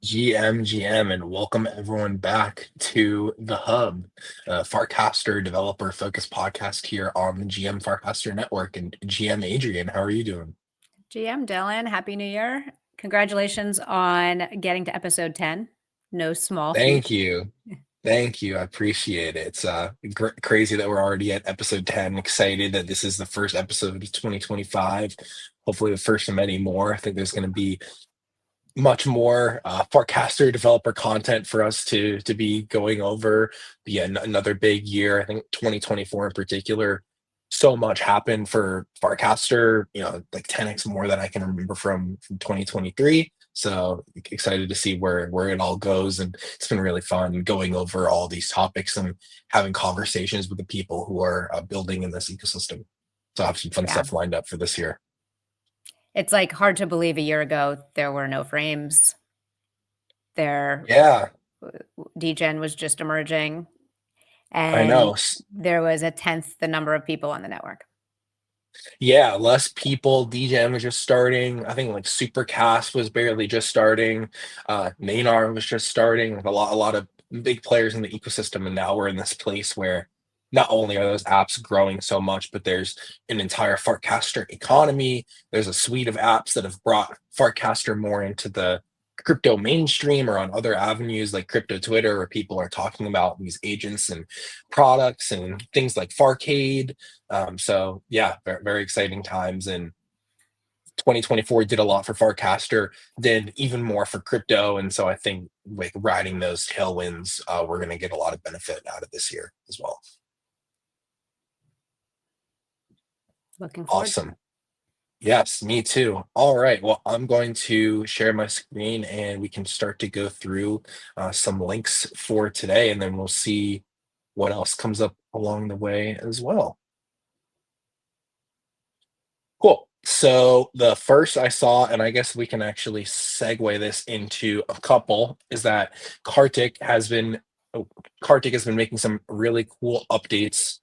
GM, and welcome everyone back to the Hub, Farcaster developer focused podcast here on the GM Farcaster Network. And GM Adrian, how are you doing? GM Dylan, Happy New Year. Congratulations on getting to episode 10. No small feat. Thank you. Thank you. I appreciate it. It's crazy that we're already at episode 10. Excited that this is the first episode of 2025. Hopefully, the first of many more. I think there's going to be much more Farcaster developer content for us to be going over. Be another big year. I think 2024 in particular. So much happened for Farcaster. Like 10x more than I can remember from 2023. So excited to see where it all goes, and it's been really fun going over all these topics and having conversations with the people who are building in this ecosystem. So I have some fun Yeah. stuff lined up for this year. It's like hard to believe a year ago there were no frames. There, Yeah, DGen was just emerging, I and know. there was a tenth the number of people on the network. Yeah, less people. DJM was just starting. I think like Supercast was barely just starting. Maynard was just starting. Like a lot of big players in the ecosystem, and now we're in this place where not only are those apps growing so much, but there's an entire Farcaster economy. There's a suite of apps that have brought Farcaster more into the crypto mainstream or on other avenues like crypto Twitter, where people are talking about these agents and products and things like Farcade. So yeah, very, very exciting times. And 2024 did a lot for Farcaster, did even more for crypto. And so I think like riding those tailwinds, we're going to get a lot of benefit out of this year as well. Looking forward to it. Awesome. Yes, me too. All right. Well, I'm going to share my screen and we can start to go through some links for today, and then we'll see what else comes up along the way as well. Cool. So the first I saw, and I guess we can actually segue this into a couple, is that Kartik has been oh, Kartik has been making some really cool updates.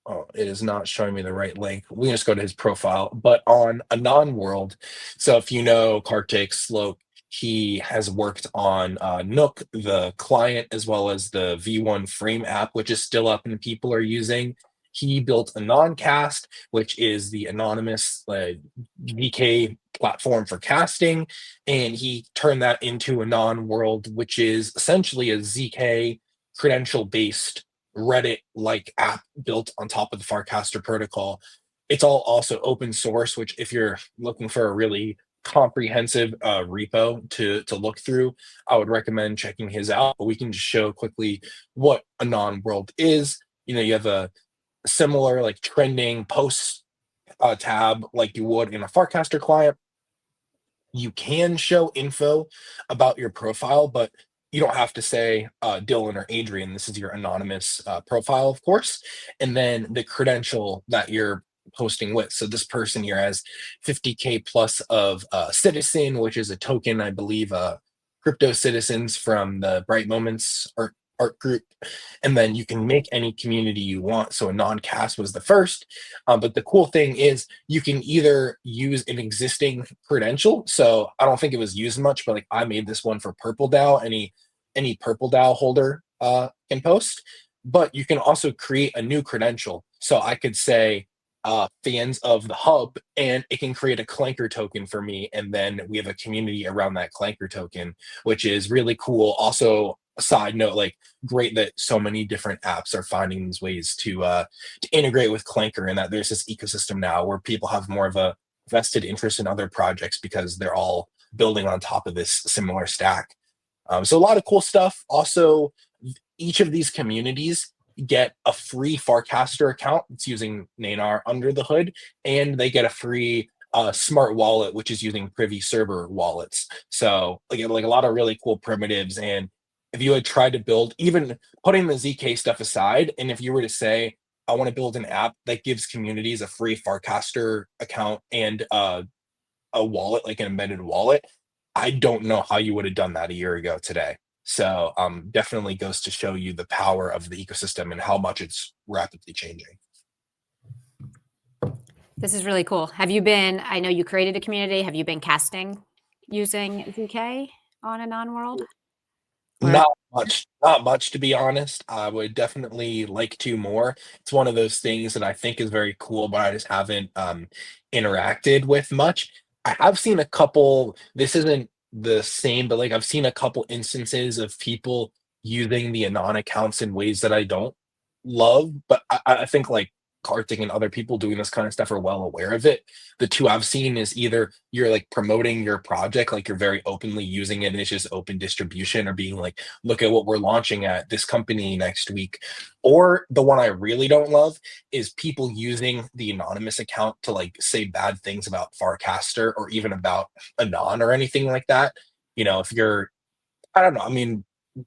Oh, it is not showing me the right link. We can just go to his profile, but on a non-world. So if you know Kartik Sloak, he has worked on Nook, the client, as well as the V1 Frame app, which is still up and people are using. He built a non-cast, which is the anonymous VK platform for casting, and he turned that into a non-world, which is essentially a ZK credential-based Reddit like app built on top of the Farcaster protocol. It's all also open source, which if you're looking for a really comprehensive repo to look through, I would recommend checking his out. But we can just show quickly what a non-world is. You have a similar like trending posts tab like you would in a Farcaster client. You can show info about your profile, but you don't have to say Dylan or Adrian. This is your anonymous profile, of course, and then the credential that you're posting with. So this person here has 50K plus of citizen, which is a token, I believe, crypto citizens from the Bright Moments art group, and then you can make any community you want. So a non-cast was the first, but the cool thing is you can either use an existing credential. So I don't think it was used much, but like I made this one for Purple DAO. Any Purple DAO holder can post, but you can also create a new credential. So I could say fans of the hub, and it can create a clanker token for me, and then we have a community around that clanker token, which is really cool. Also, a side note, like great that so many different apps are finding these ways to integrate with clanker, and that there's this ecosystem now where people have more of a vested interest in other projects because they're all building on top of this similar stack. So a lot of cool stuff. Also, each of these communities get a free Farcaster account. It's using Nanar under the hood, and they get a free smart wallet, which is using Privy Server wallets. So like a lot of really cool primitives. And if you had tried to build, even putting the ZK stuff aside, and if you were to say, I want to build an app that gives communities a free Farcaster account and a wallet, like an embedded wallet, I don't know how you would have done that a year ago today. So definitely goes to show you the power of the ecosystem and how much it's rapidly changing. This is really cool. I know you created a community. Have you been casting using ZK? on a non-world? Or Not much to be honest. I would definitely like to more. It's one of those things that I think is very cool, but I just haven't interacted with much. I have seen a couple, this isn't the same, but like I've seen a couple instances of people using the anon accounts in ways that I don't love, but I think like Karthik and other people doing this kind of stuff are well aware of it. The two I've seen is either you're like promoting your project, like you're very openly using it and it's just open distribution, or being like, look at what we're launching at this company next week. Or the one I really don't love is people using the anonymous account to like say bad things about Farcaster or even about Anon or anything like that. If you're, I don't know. I mean,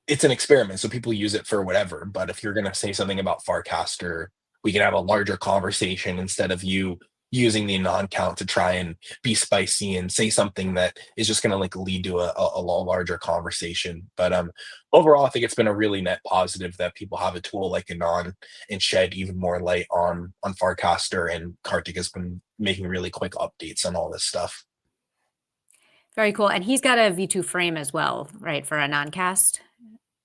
it's an experiment, so people use it for whatever. But if you're going to say something about Farcaster, we can have a larger conversation instead of you using the non count to try and be spicy and say something that is just going to like lead to a larger conversation. But overall, I think it's been a really net positive that people have a tool like Anon and shed even more light on Farcaster, and Kartik has been making really quick updates on all this stuff. very cool. And he's got a V2 frame as well, right, for a non-cast?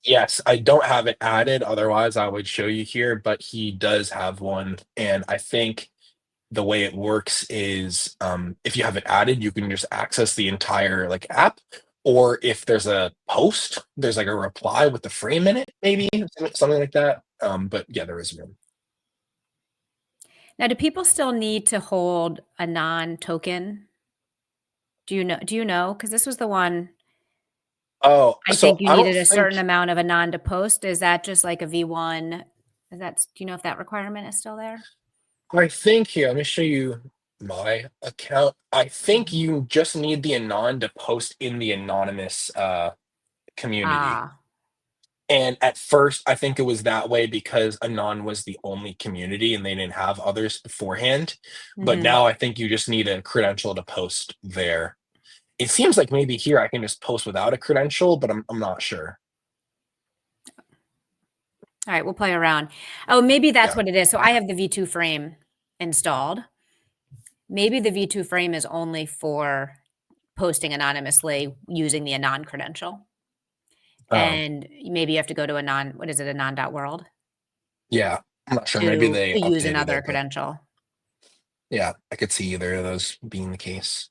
Yes, I don't have it added, otherwise I would show you here, but he does have one, and I think the way it works is, if you have it added, you can just access the entire, like, app, or if there's a post, there's, like, a reply with the frame in it, maybe, something like that, but yeah, there is one. Now, do people still need to hold a non-token? Do you know? Because this was the one Oh, I so think you I don't needed a think certain amount of Anon to post. Is that just like a V1? Do you know if that requirement is still there? I think here, let me show you my account. I think you just need the anon to post in the anonymous, community. Ah, And at first, I think it was that way because Anon was the only community and they didn't have others beforehand. But mhm. now I think you just need a credential to post there. It seems like maybe here I can just post without a credential, but I'm not sure. Alright, we'll play around. Oh, maybe that's Yeah. what it is. So I have the V2 frame installed. Maybe the V2 frame is only for posting anonymously using the Anon credential. Um, And maybe you have to go to Anon, what is it, Anon.world yeah. I'm not sure. Maybe to they use updated another it, but credential. yeah, I could see either of those being the case.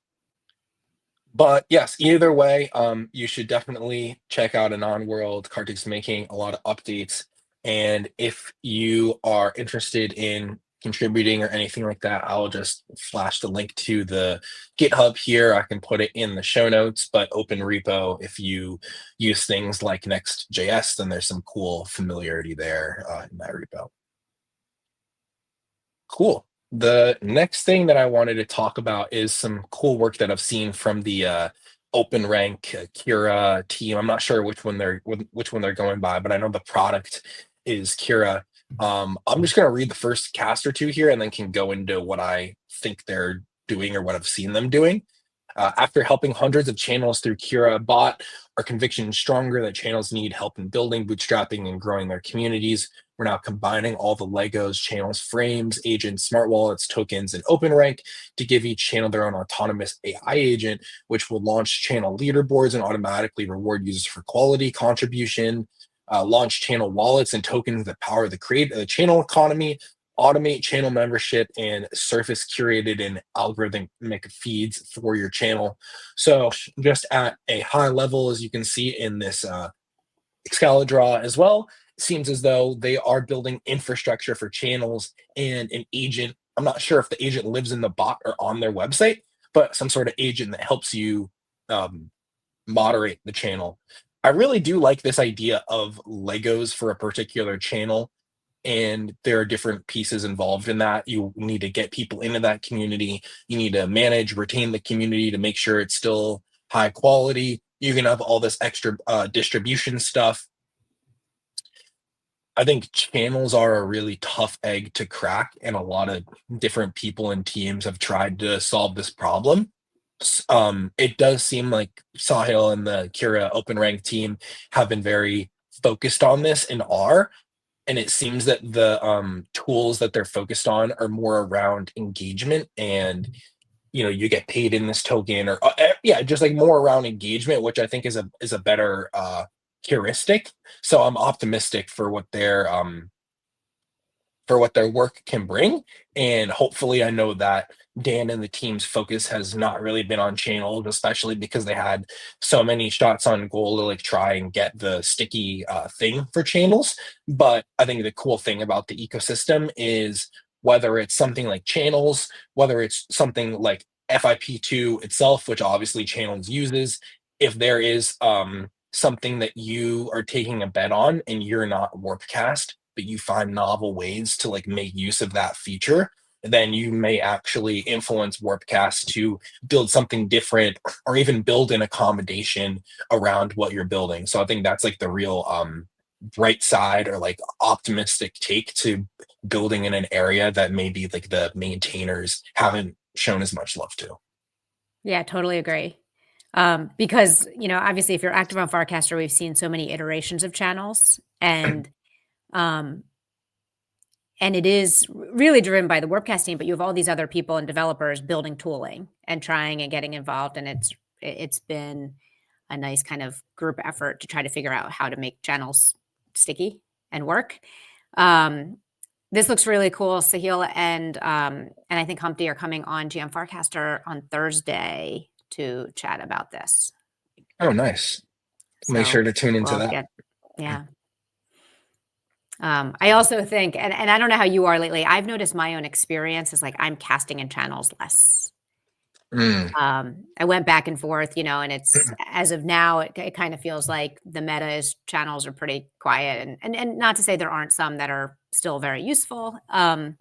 But yes, either way, you should definitely check out Anon World. Kartik's making a lot of updates. And if you are interested in contributing or anything like that, I'll just flash the link to the GitHub here. I can put it in the show notes, but open repo, if you use things like Next.js, then there's some cool familiarity there in that repo. Cool. The next thing that I wanted to talk about is some cool work that I've seen from the Open Rank Kira team. I'm not sure which one they're going by, but I know the product is Kira. I'm just going to read the first cast or two here, and then can go into what I think they're doing or what I've seen them doing. After helping hundreds of channels through Kira Bot, our conviction is stronger that channels need help in building, bootstrapping, and growing their communities. We're now combining all the Legos, channels, frames, agents, smart wallets, tokens, and OpenRank to give each channel their own autonomous AI agent, which will launch channel leaderboards and automatically reward users for quality contribution, launch channel wallets and tokens that power the channel economy, automate channel membership, and surface curated and algorithmic feeds for your channel. So just at a high level, as you can see in this Excalibur as well, it seems as though they are building infrastructure for channels and an agent. I'm not sure if the agent lives in the bot or on their website, but some sort of agent that helps you um, moderate the channel. I really do like this idea of Legos for a particular channel, and there are different pieces involved in that. You need to get people into that community. You need to manage, retain the community to make sure it's still high quality. You can have all this extra distribution stuff. I think channels are a really tough egg to crack, and a lot of different people and teams have tried to solve this problem. It does seem like Sahil and the Kira Open Rank team have been very focused on this and are. And it seems that the tools that they're focused on are more around engagement and, you get paid in this token, or yeah, just like more around engagement, which I think is a better heuristic. So I'm optimistic for what their work can bring. And hopefully, I know that Dan and the team's focus has not really been on channels, especially because they had so many shots on goal to like try and get the sticky thing for channels. But I think the cool thing about the ecosystem is whether it's something like channels, whether it's something like FIP2 itself, which obviously channels uses, if there is something that you are taking a bet on and you're not Warpcast, but you find novel ways to like make use of that feature, then you may actually influence Warpcast to build something different or even build an accommodation around what you're building. So I think that's like the real bright side or like optimistic take to building in an area that maybe like the maintainers haven't shown as much love to. Yeah, totally agree. Because, obviously if you're active on Farcaster, we've seen so many iterations of channels um, and it is really driven by the Warpcast team, but you have all these other people and developers building tooling and trying and getting involved. And it's been a nice kind of group effort to try to figure out how to make channels sticky and work. This looks really cool, Sahil and I think Humpty are coming on GM Farcaster on Thursday to chat about this. Oh, nice. Make So sure to tune into we'll that. get, yeah. I also think, and I don't know how you are lately, I've noticed my own experience is like I'm casting in channels less. Mm, I went back and forth, and it's as of now, it kind of feels like the meta is channels are pretty quiet, and not to say there aren't some that are still very useful, and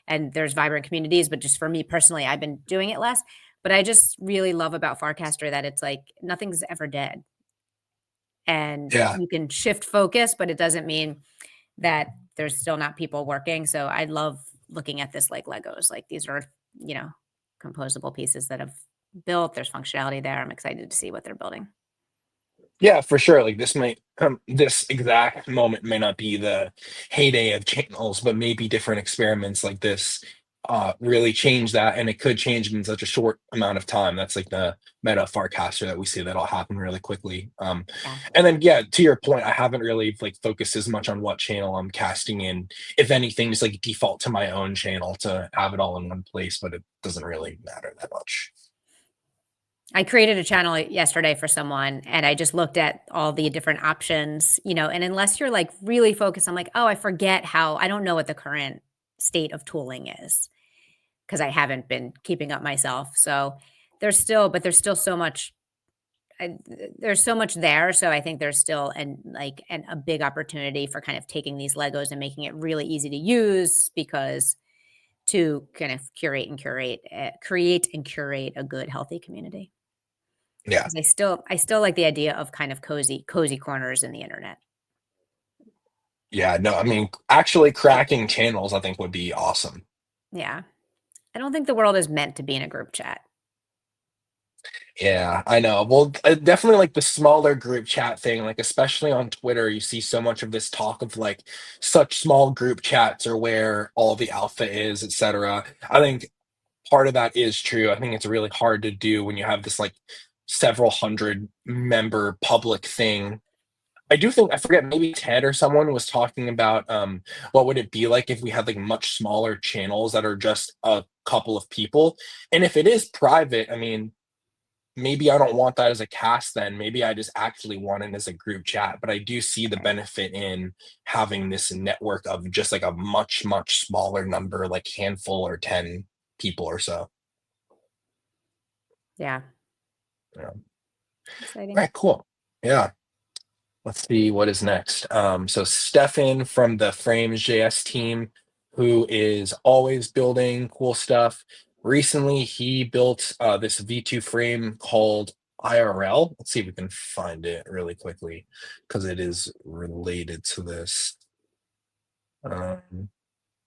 there's vibrant communities, but just for me personally, I've been doing it less. But I just really love about Farcaster that it's like nothing's ever dead, and yeah. you can shift focus, but it doesn't mean that there's still not people working. So I love looking at this like Legos. Like these are, you know, composable pieces that have built. There's functionality there. I'm excited to see what they're building. Yeah, for sure. Like this exact moment may not be the heyday of channels, but maybe different experiments like this really change that, and it could change in such a short amount of time. That's like the meta Farcaster that we see that'll happen really quickly. Yeah. And then yeah, to your point, I haven't really like focused as much on what channel I'm casting in. If anything, just like default to my own channel to have it all in one place, but it doesn't really matter that much. I created a channel yesterday for someone and I just looked at all the different options, and unless you're like really focused, I'm like, oh, I don't know what the current state of tooling is because I haven't been keeping up myself. So there's still so much there's so much there. So I think there's still a big opportunity for kind of taking these Legos and making it really easy to use because to kind of create and curate a good, healthy community. Yeah. Because I still like the idea of kind of cozy corners in the internet. Yeah, no, I mean, actually cracking channels, I think would be awesome. Yeah. I don't think the world is meant to be in a group chat. Yeah, I know. Well, definitely like the smaller group chat thing, like especially on Twitter, you see so much of this talk of like such small group chats are where all the alpha is, etc. I think part of that is true. I think it's really hard to do when you have this like several hundred member public thing. I do think I forget maybe Ted or someone was talking about what would it be like if we had like much smaller channels that are just a couple of people. And if it is private, I mean, maybe I don't want that as a cast then. Maybe I just actually want it as a group chat. But I do see the benefit in having this network of just like a much, much smaller number, like handful or 10 people or so. Yeah. Yeah. All Exciting. right, cool. Yeah. Let's see what is next. So Stefan from the Frames.js team, who is always building cool stuff. Recently, he built this V2 frame called IRL. Let's see if we can find it really quickly because it is related to this. Um,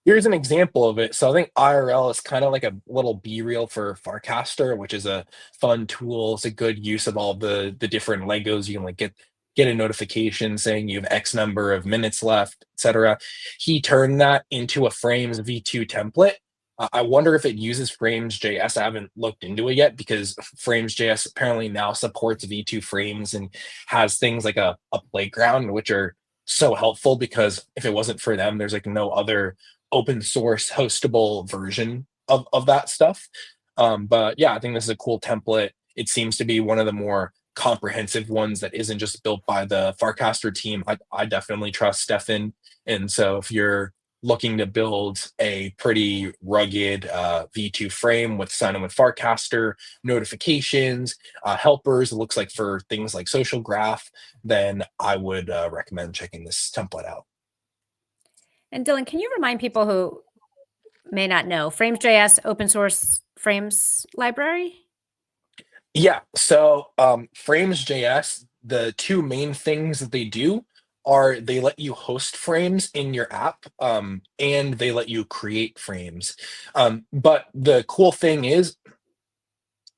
Here's an example of it. So I think IRL is kind of like a little B-reel for Farcaster, which is a fun tool. It's a good use of all the different Legos. You can like get a notification saying you have X number of minutes left, etc. He turned that into a Frames V2 template I wonder if it uses Frames.js. I haven't looked into it yet because Frames.js apparently now supports V2 frames and has things like a playground, which are so helpful because if it wasn't for them, there's like no other open source hostable version of that stuff. But yeah, I think this is a cool template. It seems to be one of the more comprehensive ones that isn't just built by the Farcaster team. I definitely trust Stefan. And so if you're looking to build a pretty rugged V2 frame with sign in with Farcaster, notifications, helpers, it looks like for things like social graph, then I would recommend checking this template out. And Dylan, can you remind people who may not know Frames.js open source frames library? Yeah, so Frames.js, the two main things that they do are they let you host frames in your app, and they let you create frames. But the cool thing is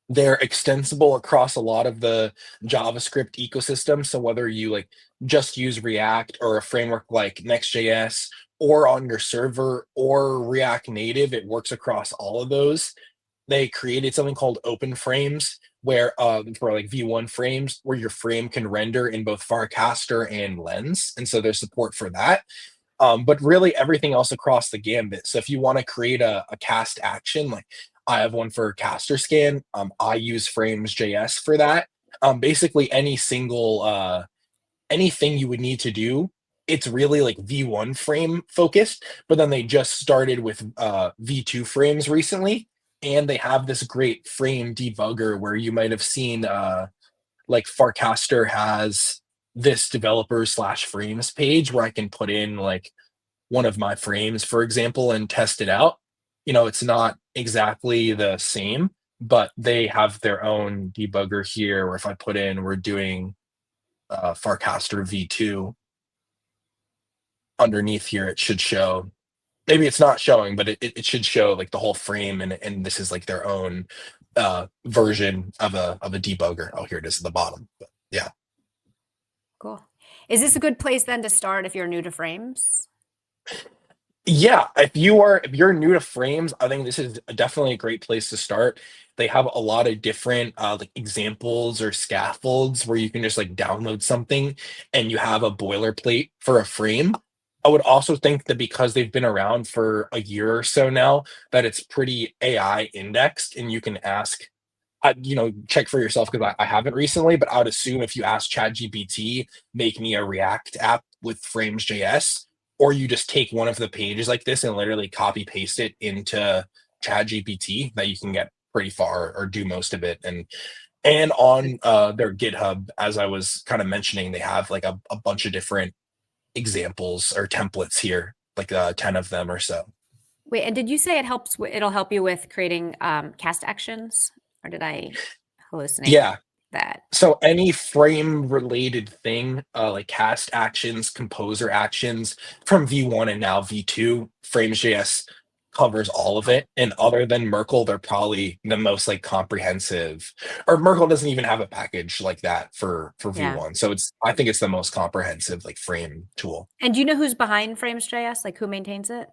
they're extensible across a lot of the JavaScript ecosystem. So whether you like just use React or a framework like Next.js or on your server or React Native, it works across all of those. They created something called open frames where for like V1 frames where your frame can render in both Farcaster and Lens. And so there's support for that. But really everything else across the gambit. So if you want to create a cast action, like I have one for caster scan, I use frames.js for that. Basically any single anything you would need to do, it's really like V1 frame focused, but then they just started with V2 frames recently, and they have this great frame debugger where you might have seen like Farcaster has this developer slash frames page where I can put in like one of my frames, for example, and test it out. You know, it's not exactly the same, but they have their own debugger here where if I put in, we're doing Farcaster V2 underneath here, it should show. Maybe it's not showing, but it should show like the whole frame, and this is like their own version of a debugger. Oh, here it is at the bottom. But yeah. Cool. Is this a good place then to start if you're new to frames? Yeah, if you're new to frames, I think this is definitely a great place to start. They have a lot of different like examples or scaffolds where you can just like download something and you have a boilerplate for a frame. I would also think that because they've been around for a year or so now, that it's pretty AI indexed and you can ask check for yourself because I haven't recently, but I would assume if you ask ChatGPT, make me a React app with Frames.js, or you just take one of the pages like this and literally copy paste it into ChatGPT, that you can get pretty far or do most of it. And on their GitHub, as I was kind of mentioning, they have like a bunch of different examples or templates here, like 10 of them or so. Wait, and did you say it'll help you with creating cast actions, or did I hallucinate Yeah. that? So any frame related thing, like cast actions, composer actions from V1 and now V2, Frames.js covers all of it. And other than Merkle, they're probably the most like comprehensive. Or Merkle doesn't even have a package like that for Yeah. V1. So I think it's the most comprehensive like frame tool. And do you know who's behind Frames.js? Like who maintains it?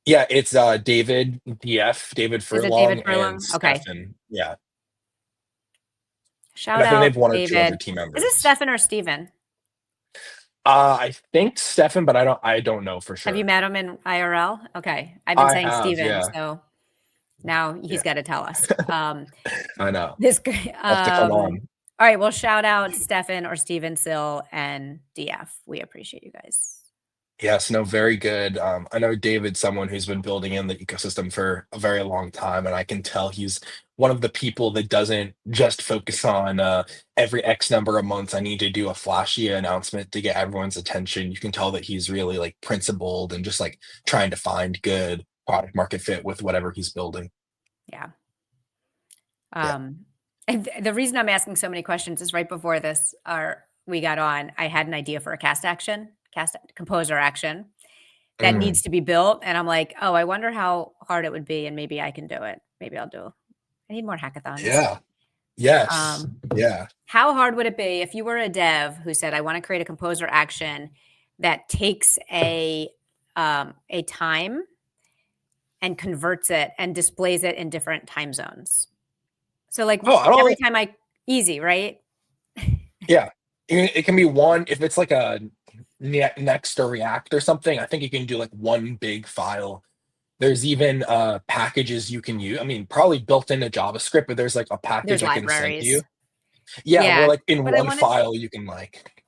Yeah, it's David Is it David Furlong and Furlong? Okay. Stefan. Yeah. And Shout I think they out have one or two other David. team Is it members. Stefan or Steven? I think Stefan, but I don't know for Have you sure. met him in IRL? Okay. I've been I saying have, Steven, yeah. so now he's Yeah. got to tell us. I know. This I'll have to come on. all right, well, shout out Stefan or Steven Sill and DF. We appreciate you guys. Yes, no, very good. I know David's someone who's been building in the ecosystem for a very long time, and I can tell he's one of the people that doesn't just focus on every X number of months, I need to do a flashy announcement to get everyone's attention. You can tell that he's really like principled and just like trying to find good product market fit with whatever he's building. Yeah. Yeah. And the reason I'm asking so many questions is right before this, we got on, I had an idea for a cast composer action that Mm, needs to be built. And I'm like, oh, I wonder how hard it would be. And maybe I can do it. Maybe I need more hackathons. yeah. Yes. Um, Yeah. how hard would it be if you were a dev who said, I want to create a composer action that takes a time and converts it and displays it in different time zones. So like Oh, I every don't. time easy, right? Yeah, it can be one if it's like a Next or React or something. I think you can do like one big file. There's even packages you can use. I mean, probably built into JavaScript, but there's like a There's package I can send you. libraries. Yeah, where Yeah. like in But I one wanted file you can like,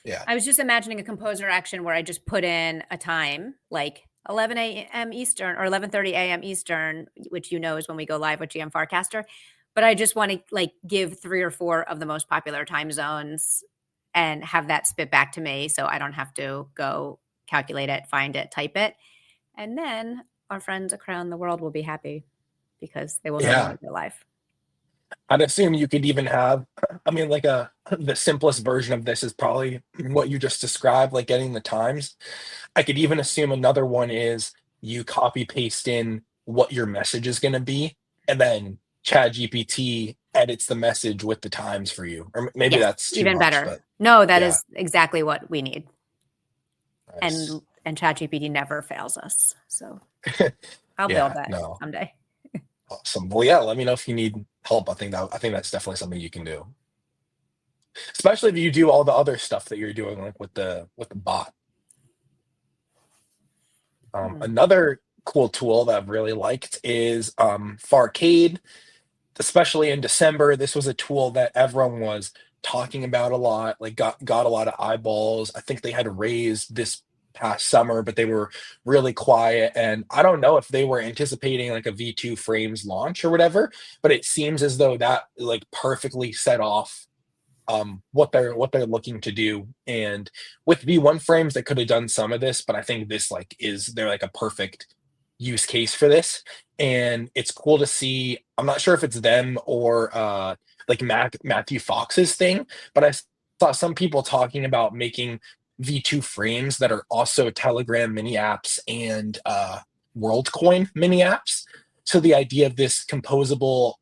yeah, I was just imagining a composer action where I just put in a time, like 11 a.m. Eastern or 11:30 a.m. Eastern, which is when we go live with GM Farcaster. But I just want to like give 3 or 4 of the most popular time zones and have that spit back to me so I don't have to go calculate it, find it, type it. And then our friends around the world will be happy because they will know when yeah. we go live. I'd assume you could even have, I mean, like the simplest version of this is probably what you just described, like getting the times. I could even assume another one is you copy paste in what your message is going to be, and then ChatGPT edits the message with the times for you. Or maybe Yes, that's too even much, better. but No, that yeah, is exactly what we need. nice. And ChatGPT never fails us. So I'll build Yeah, that no, someday. awesome. Well, yeah, let me know if you need help. I think that's definitely something you can do, especially if you do all the other stuff that you're doing, like with the bot. Hmm. Another cool tool that I've really liked is Farcade, especially in December. This was a tool that everyone was talking about a lot, like got a lot of eyeballs. I think they had raised this past summer, but they were really quiet. And I don't know if they were anticipating like a V2 frames launch or whatever, but it seems as though that like perfectly set off what they're looking to do. And with V1 frames, they could have done some of this, but I think this like is they're like a perfect use case for this. And it's cool to see. I'm not sure if it's them or like Matthew Fox's thing, but I saw some people talking about making V2 frames that are also Telegram mini apps and WorldCoin mini apps. So the idea of this composable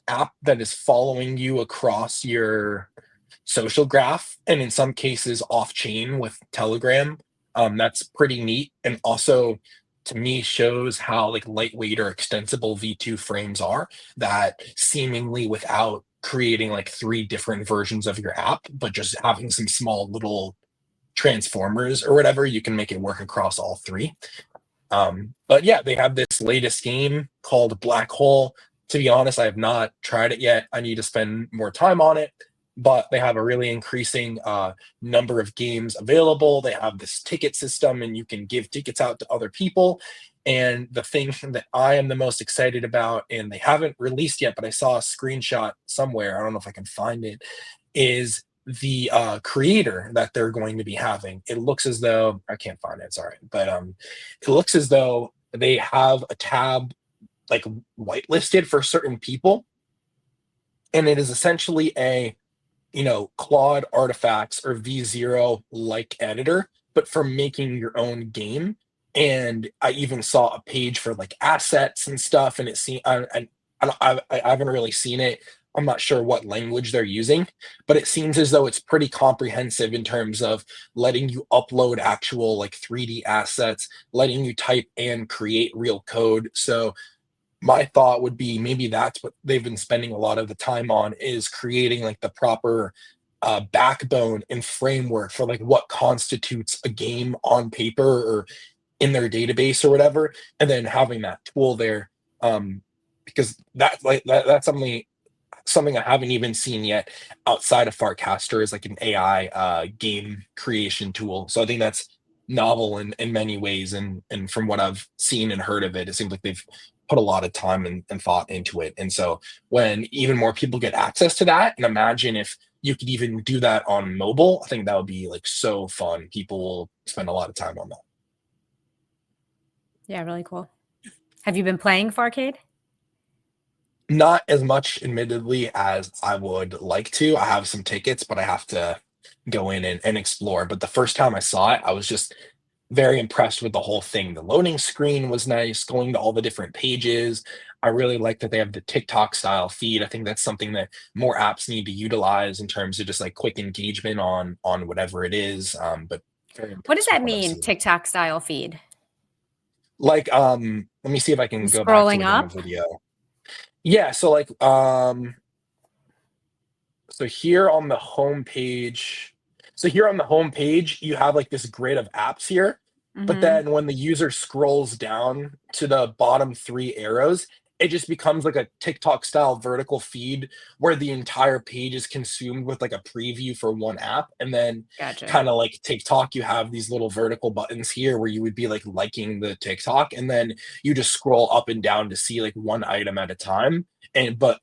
app that is following you across your social graph, and in some cases off chain with Telegram. That's pretty neat, and also to me shows how like lightweight or extensible V2 frames are, that seemingly without creating like three different versions of your app, but just having some small little transformers or whatever, you can make it work across all three. But yeah, they have this latest game called Black Hole. To be honest, I have not tried it yet. I need to spend more time on it. But they have a really increasing number of games available. They have this ticket system, and you can give tickets out to other people. And the thing that I am the most excited about, and they haven't released yet, but I saw a screenshot somewhere. I don't know if I can find it, is the creator that they're going to be having. It looks as though I can't find it. Sorry, but it looks as though they have a tab like whitelisted for certain people, and it is essentially a Claude artifacts or V0 like editor, but for making your own game. And I even saw a page for like assets and stuff, and it seemed I haven't really seen it. I'm not sure what language they're using, but it seems as though it's pretty comprehensive in terms of letting you upload actual like 3D assets, letting you type and create real code. So my thought would be maybe that's what they've been spending a lot of the time on, is creating like the proper backbone and framework for like what constitutes a game on paper or in their database or whatever, and then having that tool there, because that's something I haven't even seen yet outside of Farcaster is like an AI game creation tool. So I think that's novel in many ways, and from what I've seen and heard of it, it seems like they've put a lot of time and thought into it. And so when even more people get access to that, and imagine if you could even do that on mobile, I think that would be like so fun. People will spend a lot of time on that. Yeah, really cool. Have you been playing Farcade? Not as much, admittedly, as I would like to. I have some tickets, but I have to go in and explore. But the first time I saw it, I was just very impressed with the whole thing. The loading screen was nice, going to all the different pages. I really like that they have the TikTok style feed. I think that's something that more apps need to utilize in terms of just like quick engagement on whatever it is. But very What does impressed with that what I've mean, seen. TikTok style feed? Like, let me see if I You can go back to scrolling it in the up? video. Yeah, so like, so here on the home page, you have like this grid of apps here, but Mhm. then when the user scrolls down to the bottom three arrows, it just becomes like a TikTok style vertical feed where the entire page is consumed with like a preview for one app. And then Gotcha. kind of like TikTok, you have these little vertical buttons here where you would be like liking the TikTok, and then you just scroll up and down to see like one item at a time. And but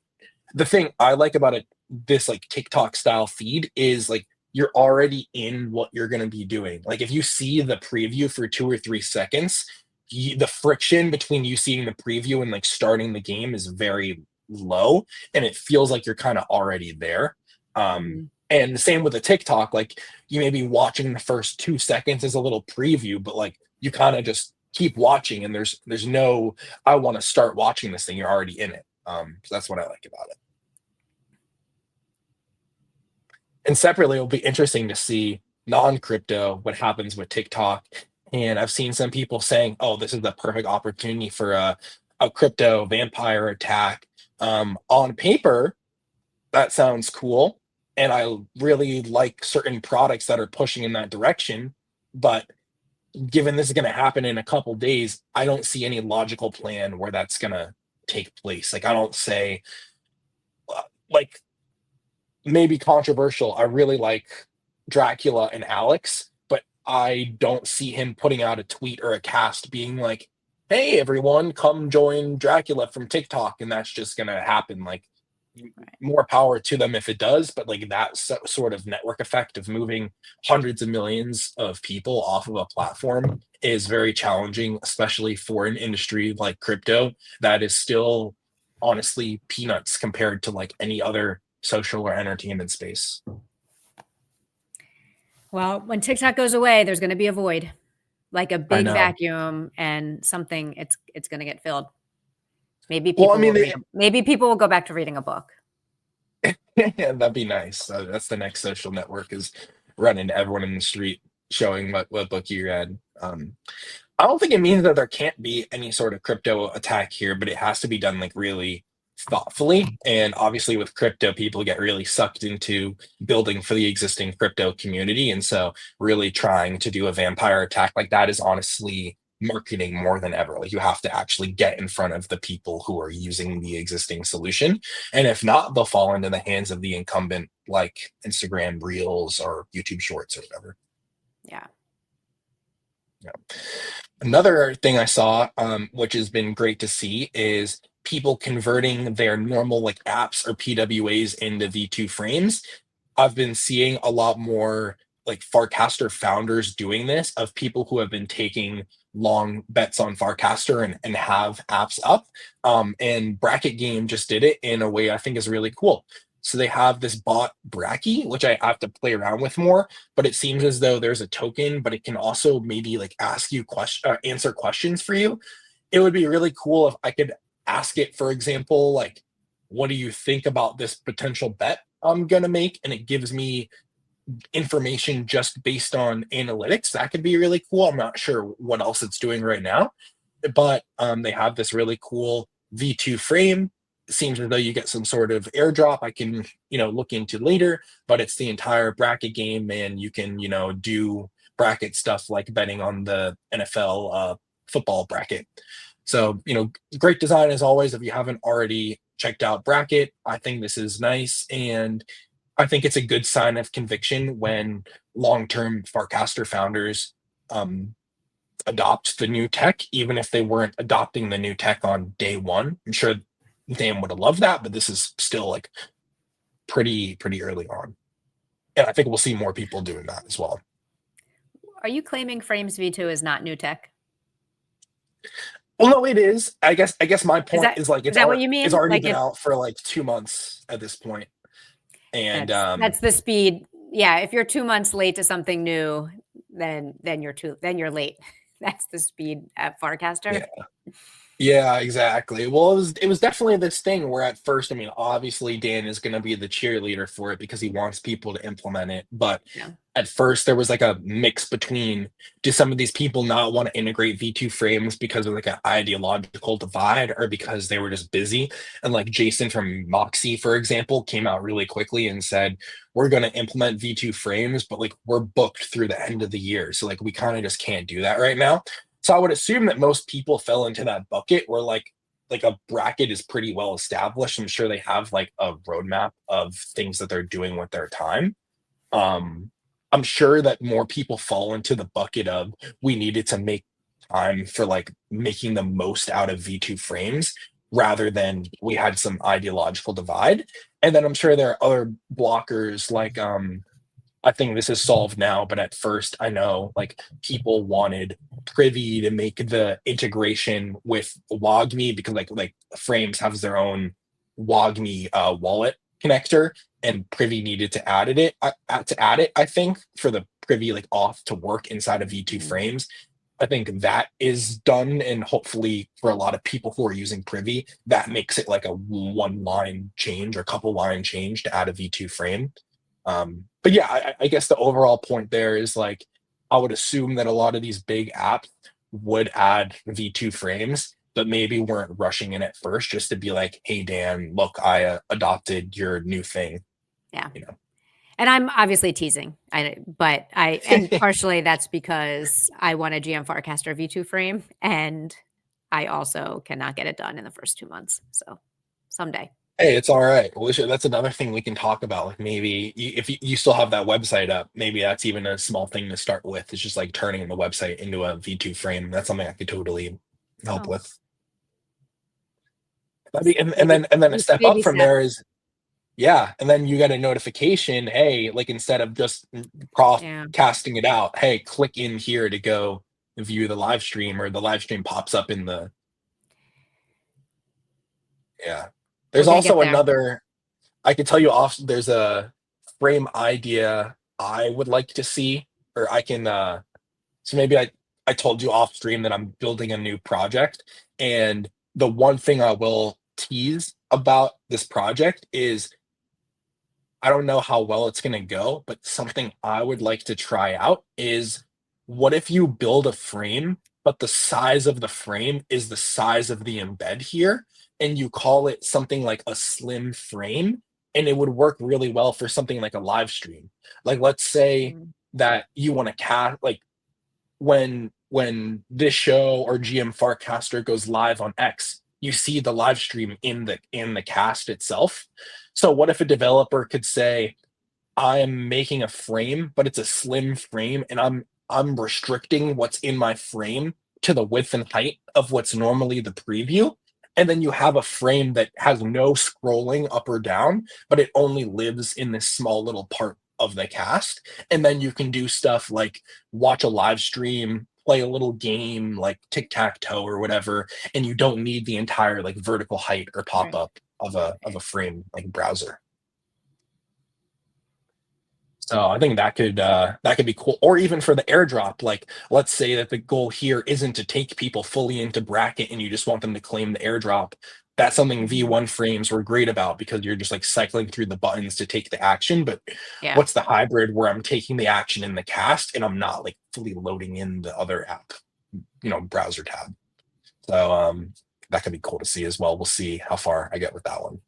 the thing I like about it, this like TikTok style feed, is like you're already in what you're going to be doing. Like if you see the preview for 2 or 3 seconds, the friction between you seeing the preview and like starting the game is very low, and it feels like you're kind of already there. Mhm. And the same with the TikTok, like you may be watching the first 2 seconds as a little preview, but like you kind of just keep watching, and there's no I want to start watching this thing. You're already in it. So that's what I like about it. And separately, it'll be interesting to see non-crypto what happens with TikTok. And I've seen some people saying, "Oh, this is the perfect opportunity for a crypto vampire attack." On paper, that sounds cool, and I really like certain products that are pushing in that direction. But given this is going to happen in a couple days, I don't see any logical plan where that's going to take place. Like I don't say, like, maybe controversial. I really like Dracula and Alex, but I don't see him putting out a tweet or a cast being like, "Hey, everyone, come join Dracula from TikTok," and that's just gonna happen. Like, Right. more power to them if it does, but like that sort of network effect of moving hundreds of millions of people off of a platform is very challenging, especially for an industry like crypto that is still honestly peanuts compared to like any other social or entertainment space. Well, when TikTok goes away, there's gonna be a void, like a I big know. vacuum and something it's gonna get filled. Well, I mean, they, Maybe people will go back to reading a book. yeah, that'd be nice. That's the next social network, is running everyone in the street showing what book you read. I don't think it means that there can't be any sort of crypto attack here, but it has to be done like really thoughtfully. And obviously, with crypto, people get really sucked into building for the existing crypto community. And so, really trying to do a vampire attack like that is honestly marketing more than ever. Like, you have to actually get in front of the people who are using the existing solution. And if not, they'll fall into the hands of the incumbent, like Instagram Reels or YouTube Shorts or whatever. Yeah. Yeah. Another thing I saw, which has been great to see, is people converting their normal like apps or PWAs into V2 frames. I've been seeing a lot more like Farcaster founders doing this, of people who have been taking long bets on Farcaster and have apps up. And Bracket Game just did it in a way I think is really cool. So they have this bot Bracky, which I have to play around with more, but it seems as though there's a token, but it can also maybe like ask you answer questions for you. It would be really cool if I could ask it, for example, like, "What do you think about this potential bet I'm gonna make?" And it gives me information just based on analytics. That could be really cool. I'm not sure what else it's doing right now, but they have this really cool V2 frame. It seems as though you get some sort of airdrop I can, look into later, but it's the entire bracket game, and you can, do bracket stuff like betting on the NFL football bracket. So, great design as always. If you haven't already checked out Bracket, I think this is nice. And I think it's a good sign of conviction when long-term Farcaster founders um, adopt the new tech, even if they weren't adopting the new tech on day one. I'm sure Dan would have loved that, but this is still like pretty early on, and I think we'll see more people doing that as well. Are you claiming Frames V2 is not new tech? Well, no, it is. I guess my Is point that is like is that what you it's mean? already Like been out for like 2 months at this point, and that's the speed. Yeah, if you're 2 months late to something new, then you're late. That's the speed at Farcaster. yeah. Yeah, exactly. Well, it was definitely this thing where at first, I mean, obviously Dan is going to be the cheerleader for it because he wants people to implement it. But Yeah. at first, there was like a mix between, do some of these people not want to integrate V2 frames because of like an ideological divide or because they were just busy? And like Jason from Moxie, for example, came out really quickly and said, we're going to implement V2 frames, but like we're booked through the end of the year. So like we kind of just can't do that right now. So I would assume that most people fell into that bucket where like a bracket is pretty well established. I'm sure they have like a roadmap of things that they're doing with their time. Um, I'm sure that more people fall into the bucket of we needed to make time for like making the most out of V2 frames rather than we had some ideological divide. And then I'm sure there are other blockers like I think this is solved now, but at first I know like people wanted Privy to make the integration with WogMe because like Frames has their own WogMe wallet connector, and Privy needed to add it. I think for the Privy like auth to work inside of V2 Mhm. Frames. I think that is done, and hopefully for a lot of people who are using Privy, that makes it like a one line change or couple line change to add a V2 frame. But yeah, I guess the overall point there is like I would assume that a lot of these big apps would add V2 frames, but maybe weren't rushing in at first just to be like, hey Dan, look, I adopted your new thing, Yeah. you know. And I'm obviously teasing, but and partially that's because I want a GM Farcaster V2 frame, and I also cannot get it done in the first 2 months. So someday. Hey, it's all right. Well, that's another thing we can talk about. Like maybe if you still have that website up, maybe that's even a small thing to start with. It's just like turning the website into a V2 frame. That's something I could totally help Oh, with. That'd be, baby, and then a step up baby from there steps. is yeah, and then you get a notification. Hey, like instead of just cross Yeah. casting it out, hey, click in here to go view the live stream, or the live stream pops up in the yeah. We're There's gonna get also there. another. I can tell you off. There's a frame idea I would like to see, or I can. So maybe I told you off stream that I'm building a new project, and the one thing I will tease about this project is I don't know how well it's going to go, but something I would like to try out is what if you build a frame, but the size of the frame is the size of the embed here, and you call it something like a slim frame, and it would work really well for something like a live stream. Like, let's say Mm, that you want to cast, like, when this show or GM Farcaster goes live on X, you see the live stream in the cast itself. So what if a developer could say, I am making a frame, but it's a slim frame, and I'm restricting what's in my frame to the width and height of what's normally the preview. And then you have a frame that has no scrolling up or down, but it only lives in this small little part of the cast. And then you can do stuff like watch a live stream, play a little game like tic-tac-toe or whatever, and you don't need the entire like vertical height or right. pop-up of a frame like browser. So I think that could be cool. Or even for the airdrop, like let's say that the goal here isn't to take people fully into bracket and you just want them to claim the airdrop. That's something Mhm. V1 frames were great about because you're just like cycling through the buttons to take the action. But Yeah. what's the hybrid where I'm taking the action in the cast and I'm not like fully loading in the other app, browser tab. So that could be cool to see as well. We'll see how far I get with that one.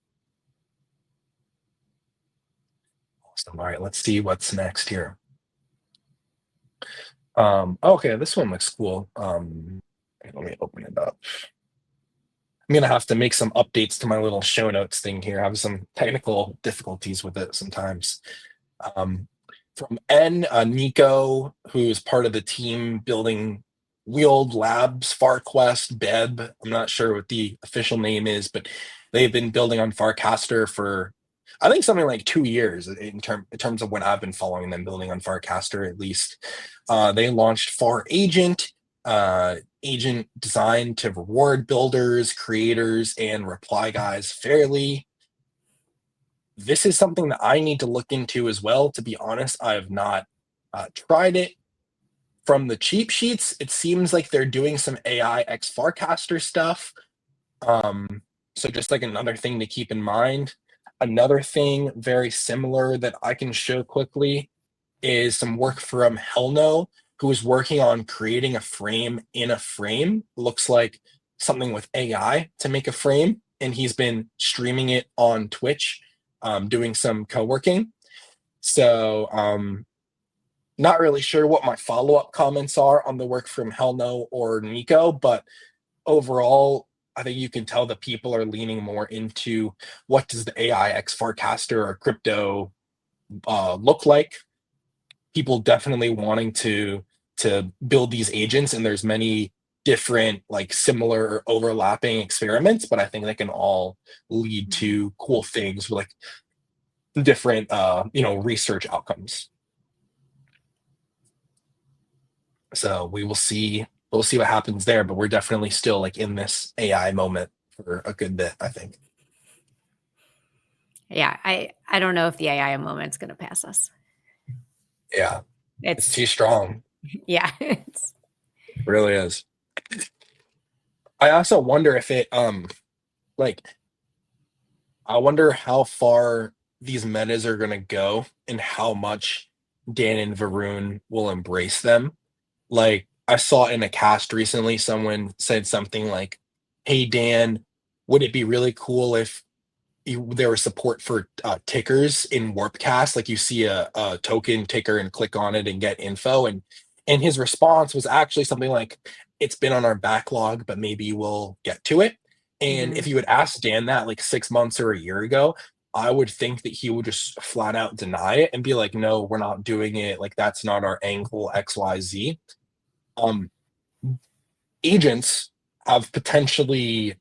Awesome. All right, let's see what's next here. Okay, this one looks cool. Let me open it up. I'm gonna have to make some updates to my little show notes thing here. I have some technical difficulties with it sometimes. Um, from Nico, who's part of the team building Wheeled Labs, FarQuest, Beb. I'm not sure what the official name is, but they've been building on Farcaster for I think something like 2 years in terms of when I've been following them building on Farcaster at least. They launched Far Agent, agent designed to reward builders, creators, and reply guys fairly. This is something that I need to look into as well. To be honest, I have not tried it. from the cheap sheets, it seems like they're doing some AI X Farcaster stuff. So just like another thing to keep in mind. Another thing very similar that I can show quickly is some work from Hellno, who is working on creating a frame in a frame. Looks like something with AI to make a frame, and he's been streaming it on Twitch, doing some co-working. So not really sure what my follow-up comments are on the work from Hellno or Nico, but overall, I think you can tell that people are leaning more into what does the AI X Farcaster or crypto look like. People definitely wanting to build these agents, and there's many different like similar or overlapping experiments, but I think they can all lead to cool things with like different research outcomes. So we'll see what happens there, but we're definitely still like in this AI moment for a good bit, I think. Yeah, I don't know if the AI moment's going to pass us. Yeah, it's It's too strong. yeah, It really is. I also wonder if it like I wonder how far these metas are gonna go and how much Dan and Varun will embrace them. Like I saw in a cast recently, someone said something like, "Hey Dan, would it be really cool if there was support for tickers in Warpcast? Like you see a token ticker and click on it and get info." And his response was actually something like, "It's been on our backlog, but maybe we'll get to it." And if mhm. you had asked Dan that like 6 months or a year ago, I would think that he would just flat out deny it and be like, "No, we're not doing it. Like that's not our angle XYZ." Um, Agents have potentially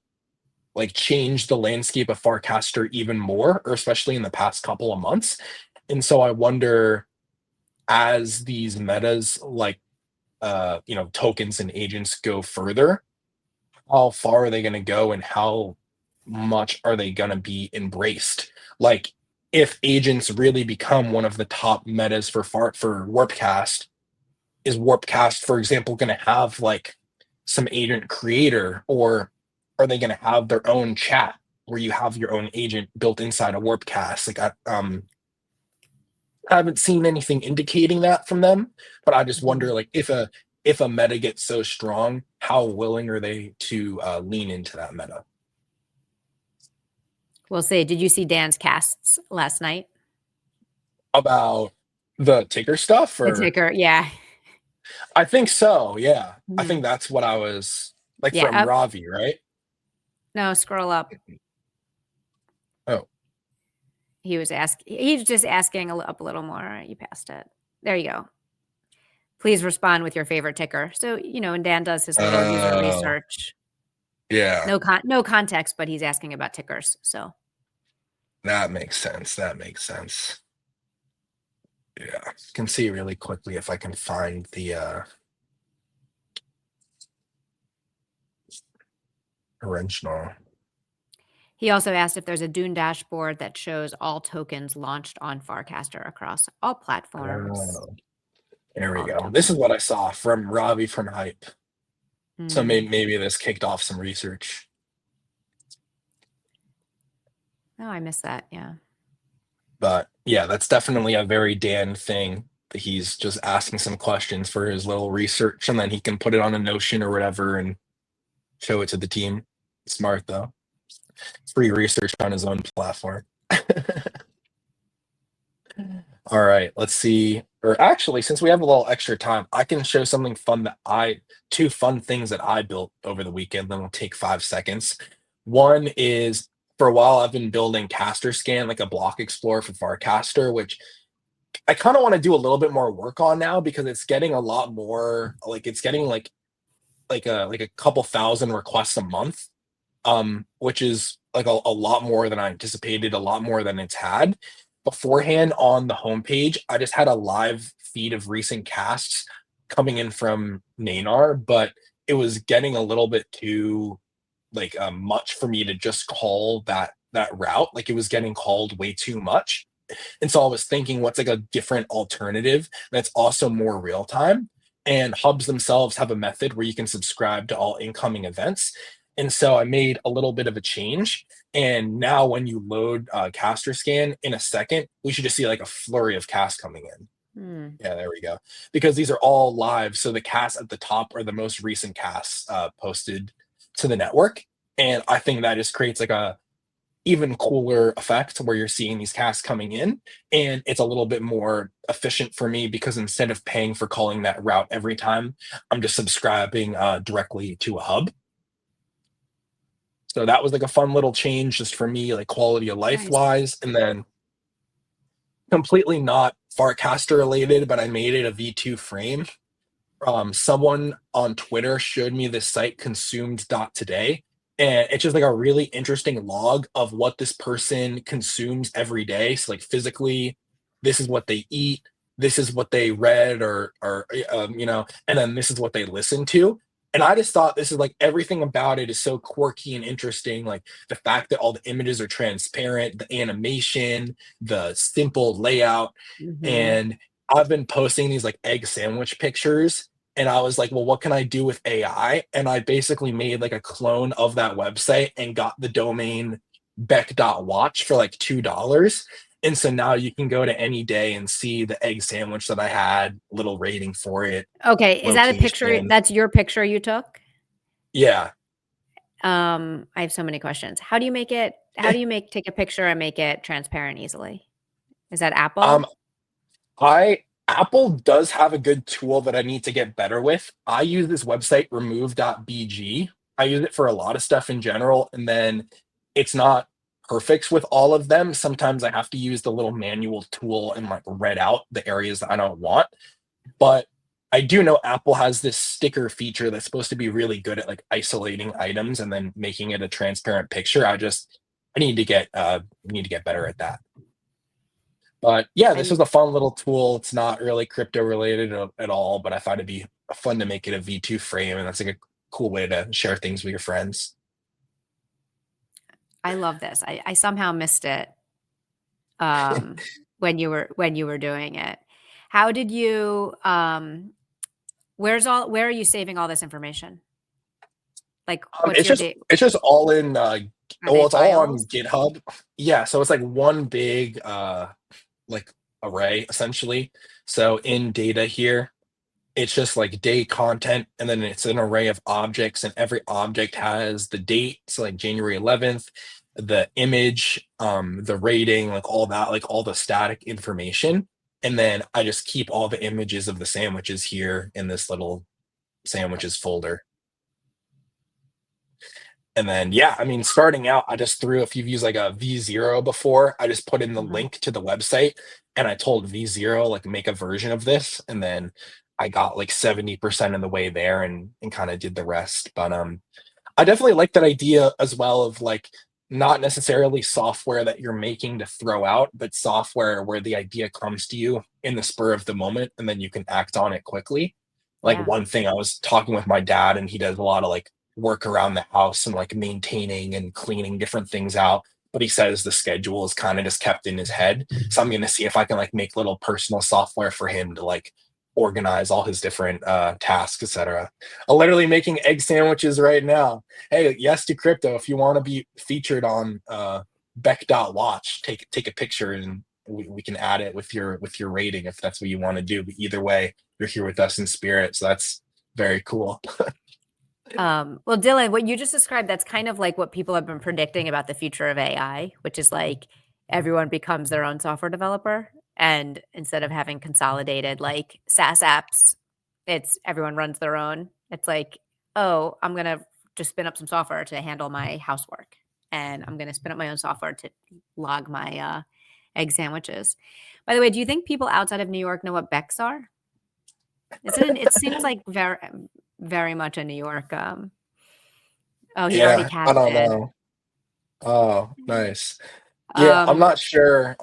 like changed the landscape of Farcaster even more, or especially in the past couple of months. And so I wonder, as these metas like tokens and agents go further, how far are they going to go and how much are they going to be embraced? Like if agents really become one of the top metas for Warpcast, is Warpcast, for example, going to have like some agent creator, or are they going to have their own chat where you have your own agent built inside a Warpcast? Like I haven't seen anything indicating that from them, but I just Mhm. wonder like if a meta gets so strong, how willing are they to lean into that meta? We'll see. Did you see Dan's casts last night? About the ticker stuff, The or ticker, yeah. I think so. Yeah, I Mhm. think that's what I was like Yeah, from up Ravi, right? no, scroll up. Oh, He's just asking up a little more. You passed it. There you go. Please respond with your favorite ticker. So, and Dan does his little user oh, research. yeah. No context, but he's asking about tickers. So, That makes sense. That makes sense. Yeah. Can see really quickly if I can find the original. he also asked if there's a Dune dashboard that shows all tokens launched on Farcaster across all platforms, Oh, there we all the go. This is tokens. what I saw from Ravi from Hype. So Mm. maybe this kicked off some research. Oh, I missed that. Yeah. But yeah, that's definitely a very Dan thing that he's just asking some questions for his little research, and then he can put it on a Notion or whatever and show it to the team. Smart though. Free research on his own platform. All right, let's see. Or actually, since we have a little extra time, I can show something fun two fun things that I built over the weekend. Then we'll take 5 seconds. One is for a while I've been building Caster Scan, like a block explorer for Farcaster, which I kind of want to do a little bit more work on now because it's getting a lot more like it's getting like a couple thousand requests a month, which is like a lot more than I anticipated, a lot more than it's had. Beforehand on the homepage, I just had a live feed of recent casts coming in from Nanar, but it was getting a little bit too like much for me to just call that route. Like it was getting called way too much. And so I was thinking, what's like a different alternative that's also more real time? and hubs themselves have a method where you can subscribe to all incoming events. And so I made a little bit of a change. And now when you load caster scan in a second, we should just see like a flurry of casts coming in. Hmm. Yeah, there we go. Because these are all live, so the casts at the top are the most recent casts posted to the network, and I think that just creates like a even cooler effect where you're seeing these casts coming in, and it's a little bit more efficient for me because instead of paying for calling that route every time, I'm just subscribing directly to a hub. So that was like a fun little change just for me, like quality of life Nice. wise, and then completely not Farcaster related, but I made it a V2 frame. Someone on Twitter showed me this site consumed.today, and it's just like a really interesting log of what this person consumes every day. So like physically, this is what they eat, this is what they read or and then this is what they listen to. And I just thought this is like everything about it is so quirky and interesting. Like the fact that all the images are transparent, the animation, the simple layout. Hmm. And I've been posting these like egg sandwich pictures, and I was like, well, what can I do with AI? And I basically made like a clone of that website and got the domain beck.watch for like $2. And so now you can go to any day and see the egg sandwich that I had, little rating for it, Okay, is that a picture? location. That's your picture you took? Yeah. I have so many questions. How do you make it? How do you make take a picture and make it transparent easily? Is that Um, Apple? I Apple does have a good tool that I need to get better with. I use this website remove.bg. I use it for a lot of stuff in general, and then it's not perfect with all of them. Sometimes I have to use the little manual tool and like red out the areas that I don't want. But I do know Apple has this sticker feature that's supposed to be really good at like isolating items and then making it a transparent picture. I need to get better at that. But yeah, this I was a fun little tool. It's not really crypto related at all, but I thought it'd be fun to make it a V2 frame, and that's like a cool way to share things with your friends. I love this. I somehow missed it when you were doing it. How did you where are you saving all this information? Like what's It's your just date? it's just all in Are they well, it's all on files? GitHub. Yeah, so it's like one big like array essentially. So in data here, it's just like day content, and then it's an array of objects, and every object has the date, so like January 11th, the image, the rating, like all that, like all the static information. And then I just keep all the images of the sandwiches here in this little sandwiches folder. And then, yeah, I mean, starting out, I just threw, if you've used like a V0 before, I just put in the Mhm. link to the website and I told V0, like, make a version of this. And then I got like 70% of the way there and kind of did the rest. But I definitely like that idea as well of like not necessarily software that you're making to throw out, but software where the idea comes to you in the spur of the moment and then you can act on it quickly. Like Yeah. one thing, I was talking with my dad and he does a lot of like work around the house and like maintaining and cleaning different things out. But he says the schedule is kind of just kept in his head. So I'm going to see if I can like make little personal software for him to like organize all his different tasks, etc. I'm literally making egg sandwiches right now. Hey, yes to crypto. If you want to be featured on Beck.watch, take a picture and we can add it with your rating if that's what you want to do. But either way, you're here with us in spirit. So that's very cool. Well, Dylan, what you just described, that's kind of like what people have been predicting about the future of AI, which is like everyone becomes their own software developer. And instead of having consolidated like SaaS apps, it's everyone runs their own. It's like, oh, I'm going to just spin up some software to handle my housework. And I'm going to spin up my own software to log my egg sandwiches. By the way, do you think people outside of New York know what Becks are? It seems like very much a New York. Oh, he already Yeah, I don't casted. know. Oh, nice. Yeah, I'm Um, not sure.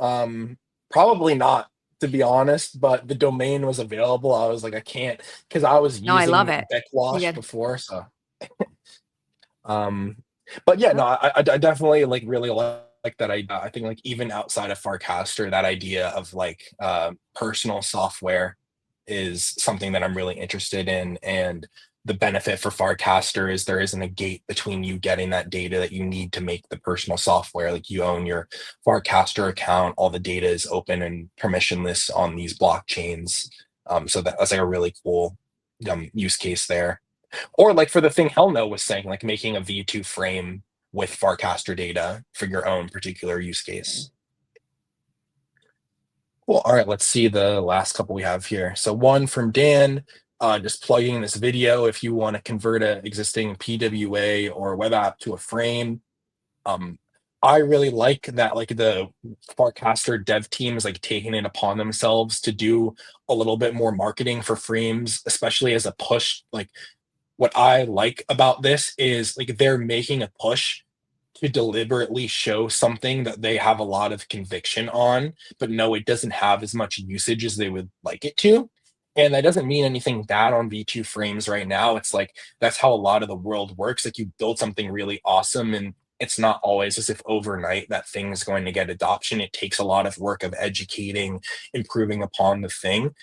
Probably not, to be honest, but the domain was available. I was like, I can't because I was no, I love using it. You Beckwash get before, so um but yeah, no, what? I definitely like really like that idea. I think like even outside of Farcaster, that idea of like personal software is something that I'm really interested in. And the benefit for Farcaster is there isn't a gate between you getting that data that you need to make the personal software. Like you own your Farcaster account, all the data is open and permissionless on these blockchains. So that's like a really cool use case there. Or like for the thing Hell No was saying, like making a V2 frame with Farcaster data for your own particular use case. Well, all right, let's see the last couple we have here. So one from Dan, just plugging this video if you want to convert an existing PWA or web app to a frame. Um, I really like that, like the Farcaster dev team is like taking it upon themselves to do a little bit more marketing for frames, especially as a push. Like what I like about this is like they're making a push to deliberately show something that they have a lot of conviction on, but no, it doesn't have as much usage as they would like it to. And that doesn't mean anything bad on V2 frames right now. It's like that's how a lot of the world works. Like you build something really awesome, and it's not always as if overnight that thing is going to get adoption. It takes a lot of work of educating, improving upon the thing.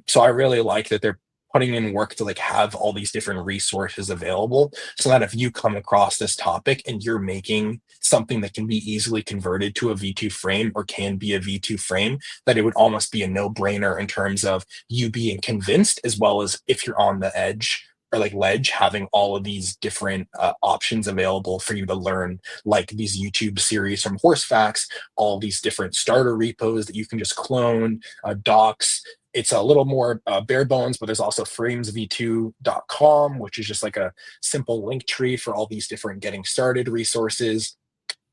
So I really like that they're putting in work to like have all these different resources available so that if you come across this topic and you're making something that can be easily converted to a V2 frame or can be a V2 frame, that it would almost be a no-brainer in terms of you being convinced, as well as if you're on the edge or like ledge, having all of these different options available for you to learn, like these YouTube series from Horsefacts, all these different starter repos that you can just clone, docs. It's a little more bare bones, but there's also framesv2.com, which is just like a simple link tree for all these different getting started resources.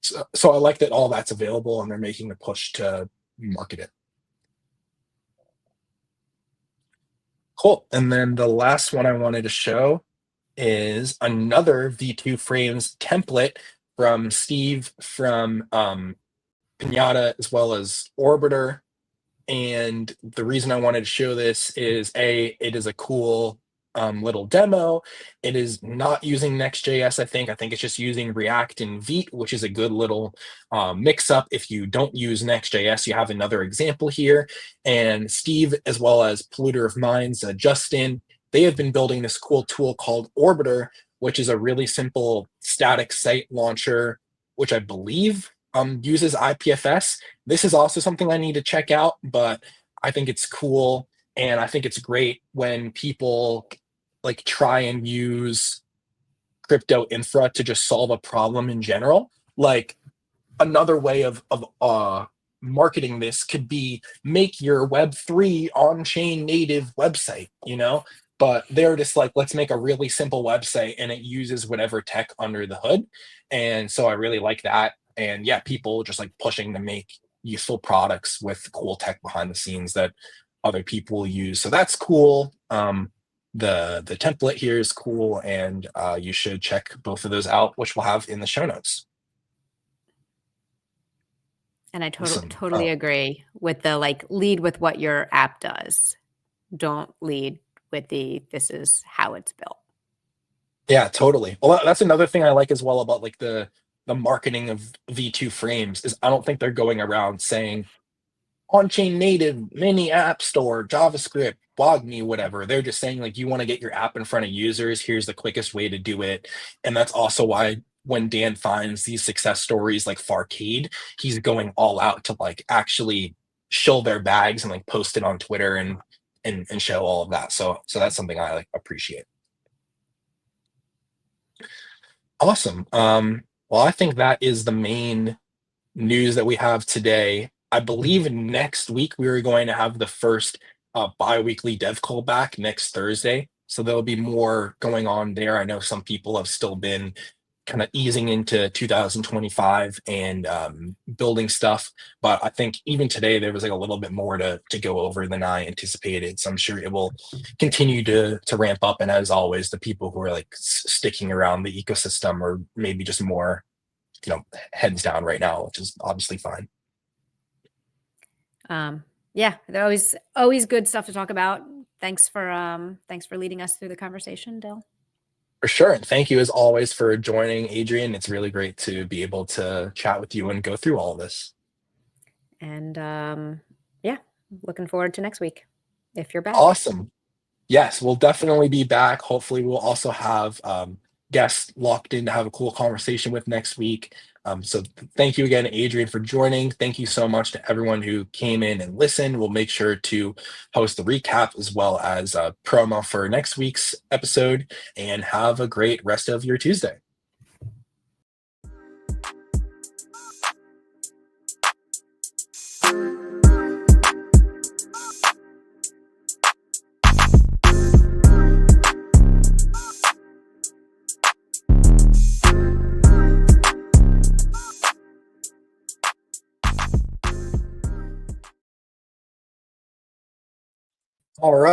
So I like that all that's available and they're making a push to market it. Cool. And then the last one I wanted to show is another V2 frames template from Steve from Pinata as well as Orbiter. And the reason I wanted to show this is it is a cool little demo. It is not using Next.js, I think. I think it's just using React and Vite, which is a good little mix up. If you don't use Next.js, you have another example here. And Steve, as well as Polluter of Minds, Justin, they have been building this cool tool called Orbiter, which is a really simple static site launcher, which I believe uses IPFS. This is also something I need to check out, but I think it's cool. And I think it's great when people like try and use crypto infra to just solve a problem in general. Like another way of marketing this could be make your Web3 on-chain native website, you know? But they're just like, let's make a really simple website and it uses whatever tech under the hood. And so I really like that. And yeah, people just like pushing to make useful products with cool tech behind the scenes that other people use. So that's cool. The template here is cool, and you should check both of those out, which we'll have in the show notes. And I Awesome. totally agree with the like lead with what your app does. Don't lead with this is how it's built. Yeah, totally. Well, that's another thing I like as well about like the marketing of V2 frames is I don't think they're going around saying on-chain native, mini app store, JavaScript, BlogMe, whatever. They're just saying like you want to get your app in front of users. Here's the quickest way to do it. And that's also why when Dan finds these success stories like Farcade, he's going all out to like actually shill their bags and like post it on Twitter and show all of that. So that's something I like appreciate. Awesome. Well, I think that is the main news that we have today. I believe next week we are going to have the first bi-weekly dev call back next Thursday. So there'll be more going on there. I know some people have still been kind of easing into 2025 and building stuff. But I think even today there was like a little bit more to go over than I anticipated. So I'm sure it will continue to ramp up. And as always, the people who are like sticking around the ecosystem or maybe just more, heads down right now, which is obviously fine. Yeah, they're always good stuff to talk about. Thanks for leading us through the conversation, Dill. For sure. And thank you as always for joining, Adrian. It's really great to be able to chat with you and go through all of this. And yeah, looking forward to next week. if you're back. Awesome. Yes, we'll definitely be back. Hopefully, we'll also have guests locked in to have a cool conversation with next week. So, thank you again, Adrian, for joining. Thank you so much to everyone who came in and listened. We'll make sure to post the recap as well as a promo for next week's episode. And have a great rest of your Tuesday. All right.